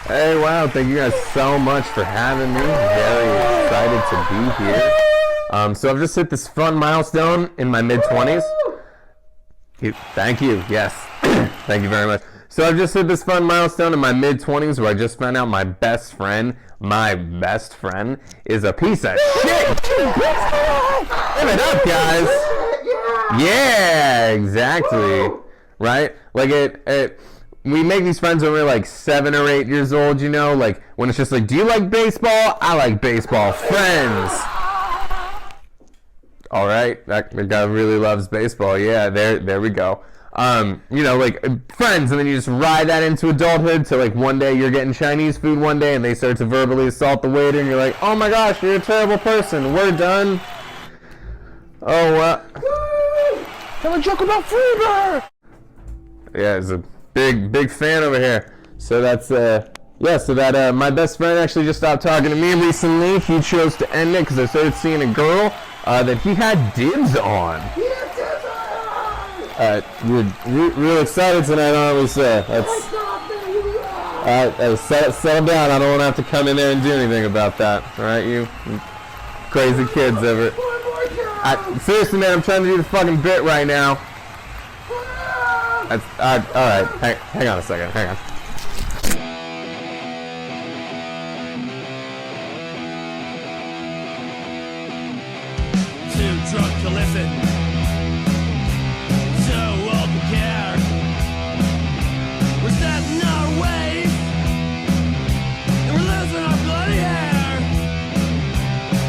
Hey, wow, thank you guys so much for having me. Very excited to be here. So I've just hit this fun milestone in my mid-20s. Thank you, yes. Thank you very much. So I've just hit this fun milestone in my mid-20s where I just found out my best friend is a piece of shit. Give it up, guys. Yeah, exactly. Right? Like we make these friends when we're like 7 or 8 years old, you know? Like when it's just like, do you like baseball? I like baseball. Friends. All right, that guy really loves baseball. Yeah, there we go. You know, like friends, and then you just ride that into adulthood. So like one day you're getting Chinese food one day, and they start to verbally assault the waiter, and you're like, oh my gosh, you're a terrible person. We're done. Oh, tell a joke about Freeber. Yeah, he's a big fan over here. So that's my best friend actually just stopped talking to me recently. He chose to end it because I started seeing a girl that he had dibs on. We're real excited tonight, aren't we, sir? Settle down. I don't want to have to come in there and do anything about that. All right, you crazy kids over. Seriously, man, I'm trying to do the fucking bit right now. All right. Hang on a second. Hang on. Too drunk to listen, so old to care. We're setting our ways, and we're losing our bloody hair.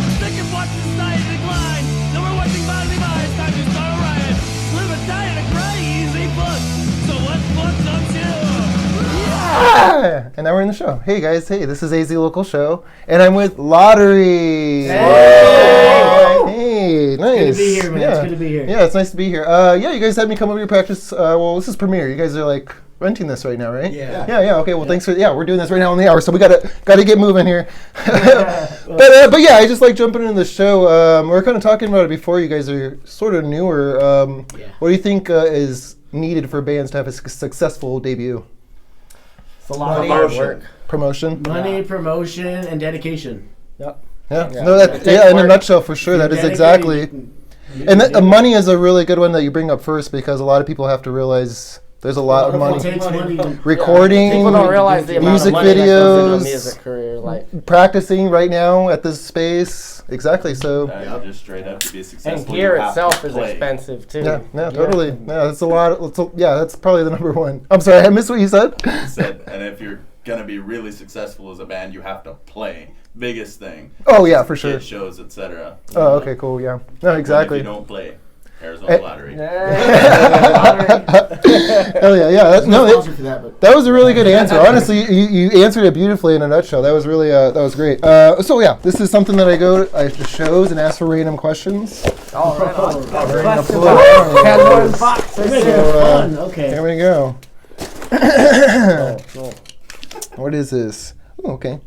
We're sick of watching society decline. No more watching bodily minds. Time to start a riot. Live a diet of crazy books. So let's put some chill. Yeah! And now we're in the show. Hey guys, this is AZ Local Show, and I'm with Lawttery. Hey, nice. It's good to be here, man. Yeah. It's good to be here. Yeah, it's nice to be here. You guys had me come over to your practice. Well, this is premiere. You guys are like renting this right now, right? Yeah. Yeah. Okay. Well, thanks for. Yeah, we're doing this right now on the hour, so we gotta get moving here. But yeah, I just like jumping into the show. We were kind of talking about it before. You guys are sort of newer. What do you think is needed for bands to have a successful debut? It's a lot of hard work. Promotion. Money, promotion, and dedication. Yep. Yeah. No, in a nutshell, for sure, that is exactly. And money is a really good one that you bring up first, because a lot of people have to realize there's a lot of money. Recording, people don't realize the amount music of money that goes into a videos, music career, like practicing right now at this space. Exactly. So. Just straight up to be successful. and gear itself is expensive too. Yeah, totally. Yeah, that's a lot. That's probably the number one. I'm sorry, I missed what you said. And if you're gonna be really successful as a band, you have to play. Biggest thing. Oh yeah, for sure. Kid shows, etc. Oh, okay, cool. Yeah. No, exactly. And if you don't play, Arizona Lottery. Hell yeah. That was a really good answer. Honestly, you answered it beautifully in a nutshell. That was really that was great. So yeah, this is something that I go to shows and ask for random questions. Oh, right on. Pandora's box. Fun. Okay. Here we go. What is this? Oh, okay.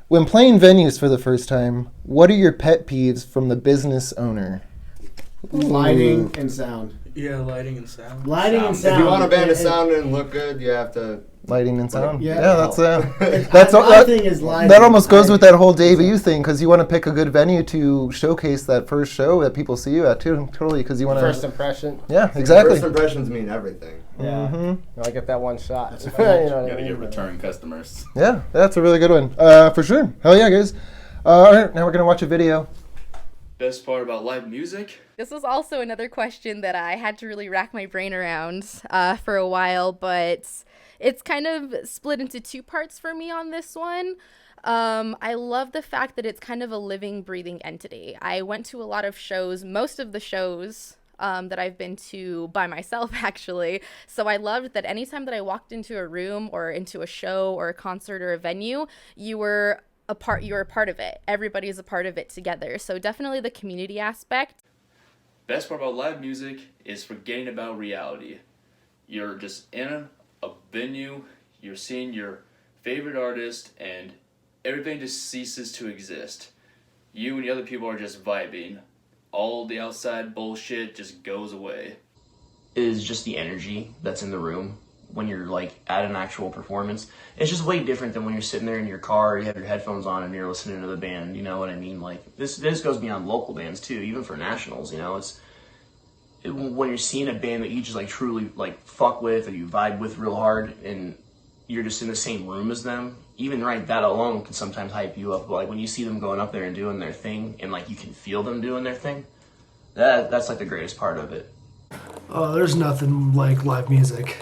When playing venues for the first time, what are your pet peeves from the business owner? Lighting and sound. Yeah, lighting and sound. If you want a band to sound and look good, you have to. Lighting and sound. Yeah, that's my thing is lighting. That almost goes with that whole debut thing, because you want to pick a good venue to showcase that first show that people see you at too. Totally, because you want to. First impression. Yeah, exactly. First impressions mean everything. Yeah. Mm-hmm. I get that one shot. That's a fact. You gotta get return customers. Yeah, that's a really good one. For sure. Hell yeah, guys. All right, now we're gonna watch a video. Best part about live music? This was also another question that I had to really rack my brain around for a while, but it's kind of split into two parts for me on this one. I love the fact that it's kind of a living, breathing entity. I went to a lot of shows, most of the shows that I've been to by myself, actually. So I loved that anytime that I walked into a room or into a show or a concert or a venue, you're a part of it. Everybody is a part of it together. So definitely the community aspect. Best part about live music is forgetting about reality. You're just in a venue, you're seeing your favorite artist, and everything just ceases to exist. You and the other people are just vibing. All the outside bullshit just goes away. Is just the energy that's in the room. when you're like at an actual performance. It's just way different than when you're sitting there in your car, you have your headphones on and you're listening to the band, you know what I mean? Like this goes beyond local bands too, even for nationals, you know. When you're seeing a band that you just like truly like fuck with or you vibe with real hard and you're just in the same room as them, even right that alone can sometimes hype you up. But like when you see them going up there and doing their thing and like you can feel them doing their thing, that's like the greatest part of it. There's nothing like live music.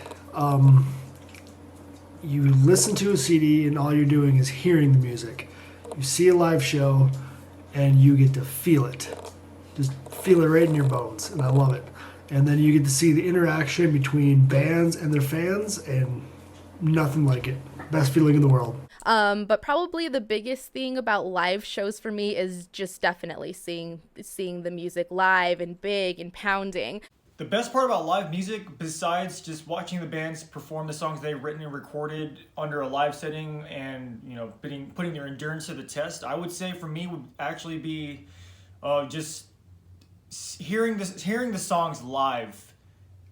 You listen to a CD and all you're doing is hearing the music. You see a live show and you get to feel it. Just feel it right in your bones, and I love it. And then you get to see the interaction between bands and their fans, and nothing like it. Best feeling in the world. But probably the biggest thing about live shows for me is just definitely seeing the music live and big and pounding. The best part about live music, besides just watching the bands perform the songs they've written and recorded under a live setting and, you know, putting their endurance to the test, I would say for me would actually be just hearing the songs live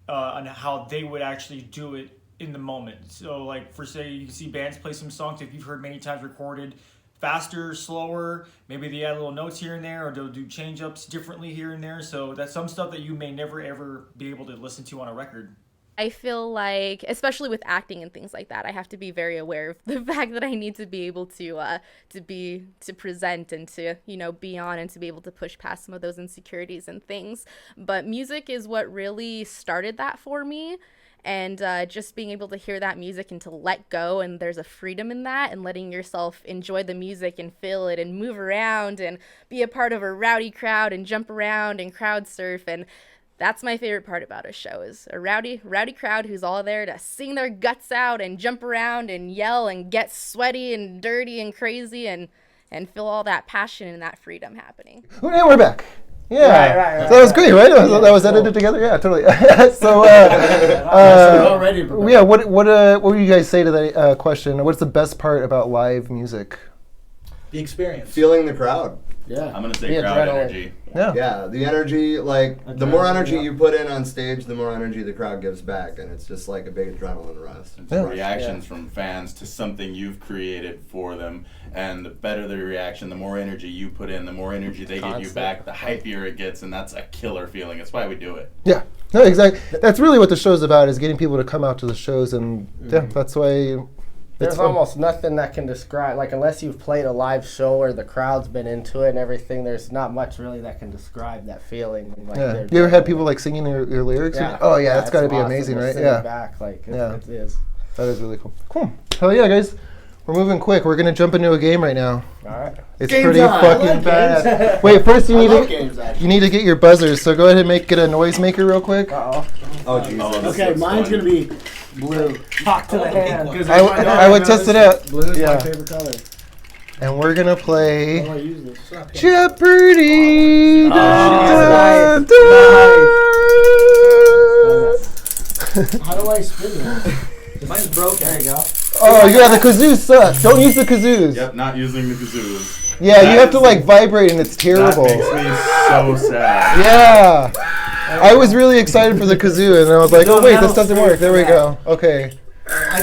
and how they would actually do it in the moment. So like for say you can see bands play some songs that you've heard many times recorded, faster, slower, maybe they add little notes here and there, or they'll do change ups differently here and there. So that's some stuff that you may never ever be able to listen to on a record. I feel like, especially with acting and things like that, I have to be very aware of the fact that I need to be able to present and to, you know, be on and to be able to push past some of those insecurities and things. But music is what really started that for me. And just being able to hear that music and to let go, and there's a freedom in that, and letting yourself enjoy the music and feel it and move around and be a part of a rowdy crowd and jump around and crowd surf. And that's my favorite part about a show, is a rowdy crowd who's all there to sing their guts out and jump around and yell and get sweaty and dirty and crazy and feel all that passion and that freedom happening. And we're back. Yeah, Right. So that was great, right? That was edited together. Yeah, totally. So, yeah. What would you guys say to that question? What's the best part about live music? The experience. Feeling the crowd. Yeah. I'm gonna say crowd energy. Yeah, the energy, like, the more energy you put in on stage, the more energy the crowd gives back, and it's just like a big adrenaline rush. It's reactions from fans to something you've created for them, and the better the reaction, the more energy you put in, the more energy they give you back, the hypier it gets, and that's a killer feeling. That's why we do it. Yeah, no, exactly. That's really what the show's about, is getting people to come out to the shows, and yeah, that's why. There's almost nothing that can describe, like, unless you've played a live show where the crowd's been into it and everything, there's not much really that can describe that feeling. Like, yeah. You ever had people like singing your lyrics? Yeah. Oh yeah, that's got to be amazing, right? Yeah. Back, like, it is. That is really cool. Cool. Hell yeah, guys. We're moving quick. We're gonna jump into a game right now. All right. It's game pretty time. Fucking bad. Wait, first you need to get your buzzers. So go ahead and get a noisemaker real quick. Oh Jesus. Okay, mine's gonna be blue. Talk to the hand. I would test it out. Blue is my favorite color. And we're gonna play How do I use this? Jeopardy. How do I spin it? Mine's broken. There you go. Oh yeah, the kazoos suck. Don't use the kazoos. Yep, not using the kazoos. Yeah, you have to like vibrate, and it's terrible. That makes me so sad. Yeah. I was really excited for the kazoo, and I was like, oh wait, this doesn't work. There we go. Okay.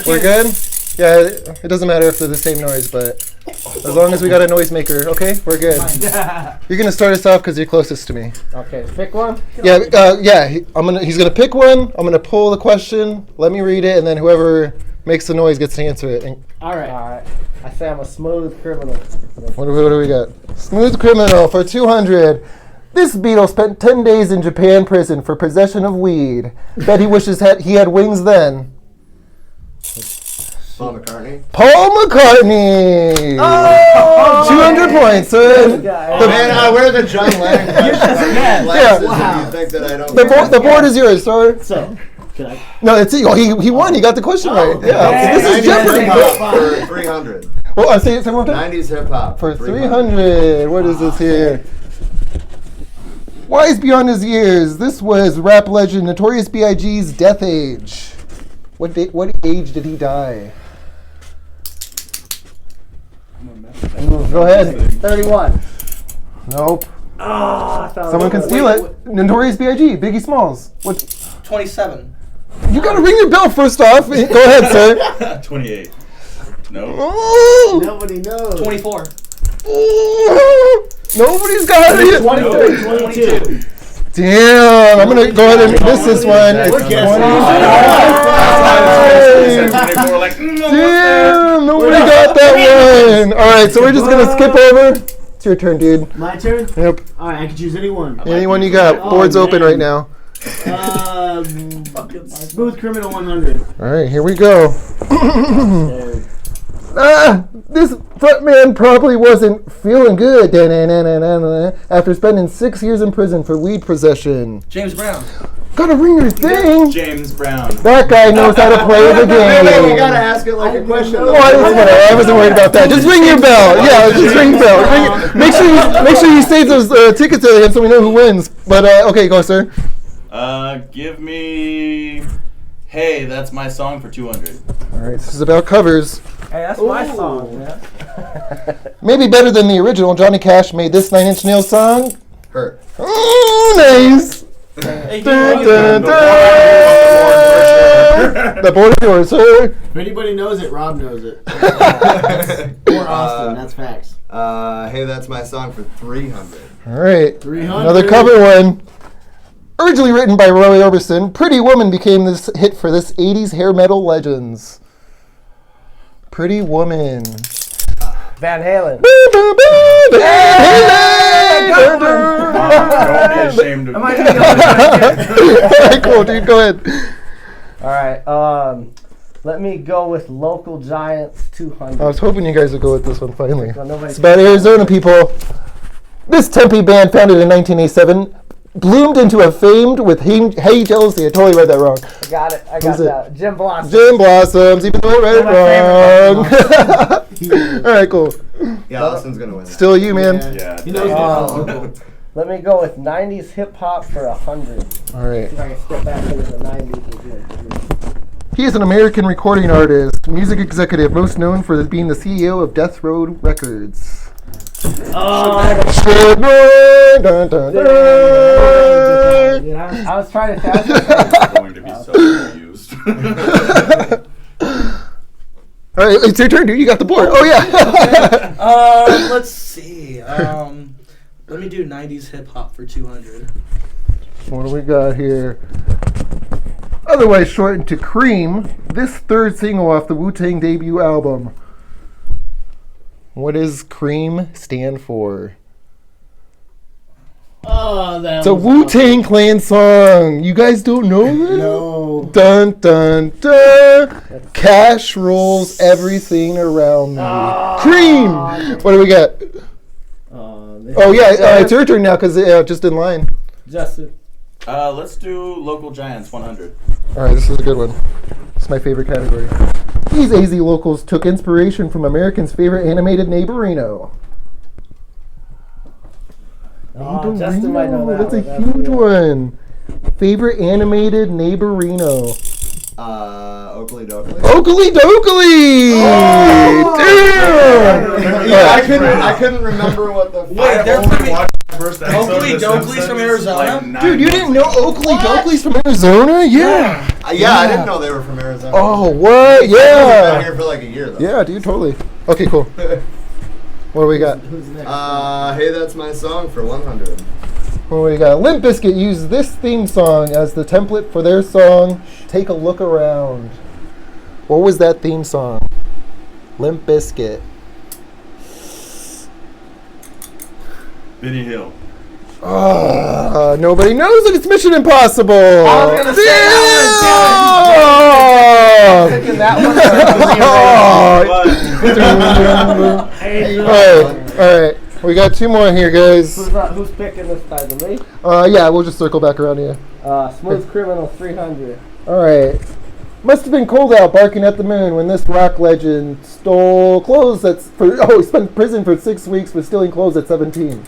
We're good? Yeah, it doesn't matter if they're the same noise, but as long as we got a noisemaker, okay, we're good. You're gonna start us off because you're closest to me. Okay, pick one. Yeah. He's gonna pick one. I'm gonna pull the question. Let me read it, and then whoever makes the noise gets to answer it. All right. I say I'm a smooth criminal. What do we got? Smooth criminal for 200. This beetle spent 10 days in Japan prison for possession of weed. Bet he wishes he had wings then. Paul McCartney. Paul McCartney! Oh! 200 points, sir. Man, I wear the John Lennon glasses. Wow. You think that I don't the board is yours, sir. So, can I? No, it's he won. He got the question right. Yeah. This is Jeopardy. For 300. Well, I say it one more time. 90s hip hop. For 300. What is this here? Wise beyond his years, this was rap legend Notorious B.I.G.'s death age. What age did he die? Go ahead. 31. Nope. Someone can steal it. Notorious B.I.G. Biggie Smalls. What? 27. You gotta ring your bell first off. Go ahead, sir. 28. No. Ooh. Nobody knows. 24. Ooh. Nobody's got it. 22. Damn, I'm gonna go ahead and miss this one. It's 25. Damn, nobody got that one. All right, so we're just gonna skip over. It's your turn, dude. My turn? Yep. All right, I can choose anyone. Anyone you got. Board's open right now. Smooth Criminal 100. All right, here we go. This frontman probably wasn't feeling good after spending 6 years in prison for weed possession. James Brown. Gotta ring your thing. James Brown. That guy knows how to play the game. You gotta ask it like a question. I wasn't worried about that. Just ring your bell. Yeah, just ring your bell. Make sure you save those tickets to him so we know who wins. But okay, go, sir. Give me. Hey, that's my song for 200. All right, this is about covers. Hey, that's my song, man. Maybe better than the original. Johnny Cash made this Nine Inch Nails song. Hurt. Oh, nice. Hey, Dun, dun, dun. The board is yours, sir. If anybody knows it, Rob knows it. Or Austin, that's facts. Hey, that's my song for 300. All right. 300. Another cover one. Originally written by Roy Orbison, Pretty Woman became this hit for this 80s hair metal legends. Pretty Woman. Van Halen. Don't be ashamed of me. Alright, cool, dude, go ahead. Alright, let me go with Local Giants 200. I was hoping you guys would go with this one finally. Well, It's about Arizona people. This Tempe band, founded in 1987, bloomed into a famed with Hey Jealousy. I totally read that wrong. I got it. I got that. Jim Blossoms. Jim Blossoms, even though I read it wrong. Alright, cool. Yeah, Austin's gonna win. Still you, man. Yeah. He knows Let me go with 90s hip hop for 100. Alright. See if I can step back into the 90s. He is an American recording artist, music executive, most known for being the CEO of Death Row Records. I was trying to tell you. I'm going to be so confused. All right, it's your turn, dude. You got the board. Oh, yeah. Let's see. Let me do 90s hip hop for 200. What do we got here? Otherwise shortened to Cream, this third single off the Wu-Tang debut album. What does Cream stand for? Oh, that It's a Wu-Tang Clan song. You guys don't know this? No. Dun, dun, dun. Cash rules everything around me. Cream! What do we got? Oh, yeah, it's your turn now because just in line. Justin. Let's do Local Giants 100. All right, this is a good one. It's my favorite category. These AZ locals took inspiration from Americans' favorite animated Neighborino. Justin might know that That's a one. huge one. Favorite animated Neighborino. Oakley Dokley. Oakley Dokley! Damn! Yeah, I couldn't remember what the. Wait, they're from First Oakley Dokley's from Arizona? Dude, you didn't know Oakley Dokley's from Arizona? Yeah. I didn't know they were from Arizona. Oh, what? I've been out Yeah. here for like a year though. Yeah, dude, totally. Okay, cool. What do we got? Who's next? Hey, that's my song for 100. What do we got? Limp Bizkit used this theme song as the template for their song, Take a Look Around. What was that theme song? Limp Bizkit. Benny Hill. Nobody knows it. It's Mission Impossible. I was gonna say All right. We got two more here, guys. Who's picking this time? Me? Yeah, we'll just circle back around here. Smooth Criminal 300. All right. Must have been cold out barking at the moon when this rock legend stole clothes he spent in prison for 6 weeks for stealing clothes at 17.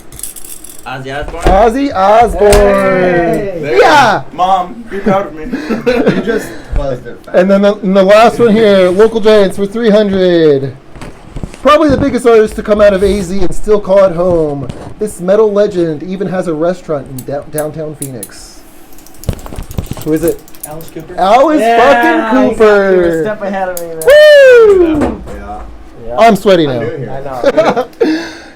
Ozzy Osbourne. Ozzy Osbourne. Hey. Yeah. Mom, be proud of me. You just buzzed it. And then the last one here, Local Giants for 300. Probably the biggest artist to come out of AZ and still call it home. This metal legend even has a restaurant in downtown Phoenix. Who is it? Alice Cooper. Alice fucking Cooper. You were a step ahead of me, man. Woo! Yeah. I'm sweaty now. I know.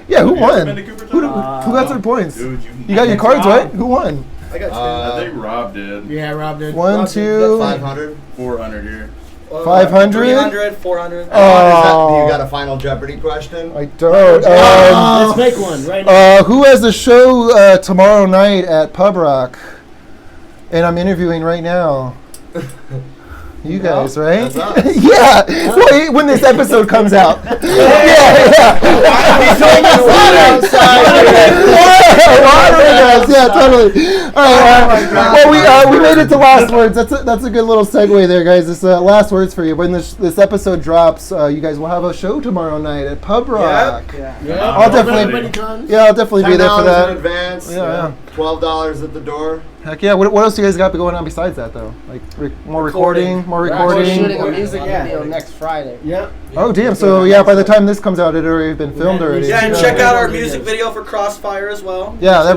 Yeah, who Have you ever won? been to Cooperstown? Who got 3 points? Dude, You got your cards, right? Who won? I got I think Rob did. Yeah, Rob did. 1, Rob did. 2, 500. 400 here. 500? 300, 400. Do you got a final Jeopardy question? I don't. Let's make one right now. Who has the show tomorrow night at Pub Rock? And I'm interviewing right now. You guys, right? That's us. Yeah. Well, when this episode comes out. Yeah. Yeah, totally. All right. Well, we made it to last words. That's a good little segue there, guys. This last words for you. When this episode drops, you guys will have a show tomorrow night at Pub Rock. Yeah. I'll definitely be there for that. $10 in advance. Yeah. $12 at the door. Heck yeah! What else do you guys got going on besides that though? Like more recording. We're shooting a music video next Friday. Yeah. Oh damn! So yeah, by the time this comes out, it already been filmed already. Yeah, and check out our music video for Crossfire as well. Yeah, that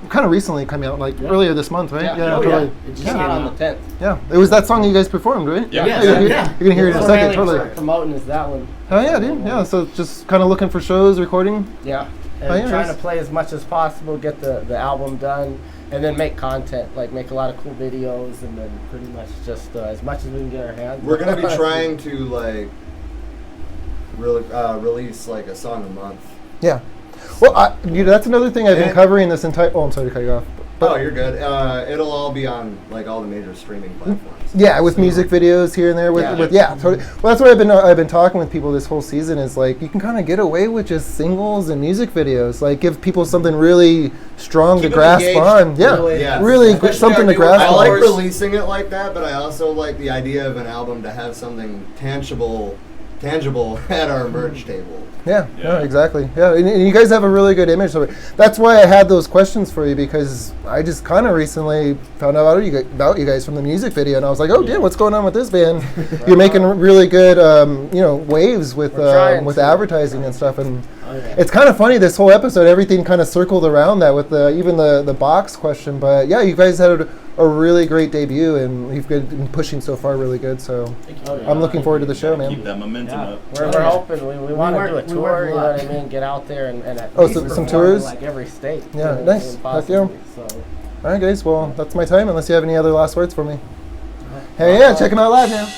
kind of recently came out, like earlier this month, right? Yeah. Totally. It just came out on the 10th. Yeah, it was that song you guys performed, right? Yeah. You're gonna hear it in a second. Totally. Promoting is that one. Oh yeah, dude. Yeah, so just kind of looking for shows, recording. Yeah. Oh, And yeah, trying nice. to play as much as possible, get the album done, and then make content, like make a lot of cool videos, and then pretty much just as much as we can get our hands. We're gonna be trying to like really release like a song a month. Yeah. Well, that's another thing I've been covering this entire. Oh, I'm sorry to cut you off. Oh, you're good. It'll all be on like all the major streaming platforms. Yeah, with music videos here and there. Totally. Well, that's what I've been talking with people this whole season is like you can kind of get away with just singles and music videos. Like give people something really strong to grasp on. Yeah, really something to grasp on. I like releasing it like that, but I also like the idea of an album to have something tangible at our merch table. Yeah, exactly. Yeah, and you guys have a really good image of it. That's why I had those questions for you because I just kind of recently found out about you guys from the music video, and I was like, oh, damn, what's going on with this band? You're making really good, waves with advertising and stuff, and it's kind of funny. This whole episode, everything kind of circled around that with even the box question. But yeah, you guys had a really great debut, and you've been pushing so far really good. So I'm looking forward to the show, man. Keep that momentum up. We're hoping we want to do a tour. You know what I mean? Get out there and at least some perform tours, like every state. Yeah, nice. Heck yeah. So. All right, guys. Well, that's my time. Unless you have any other last words for me. Hey, yeah, check them out live now.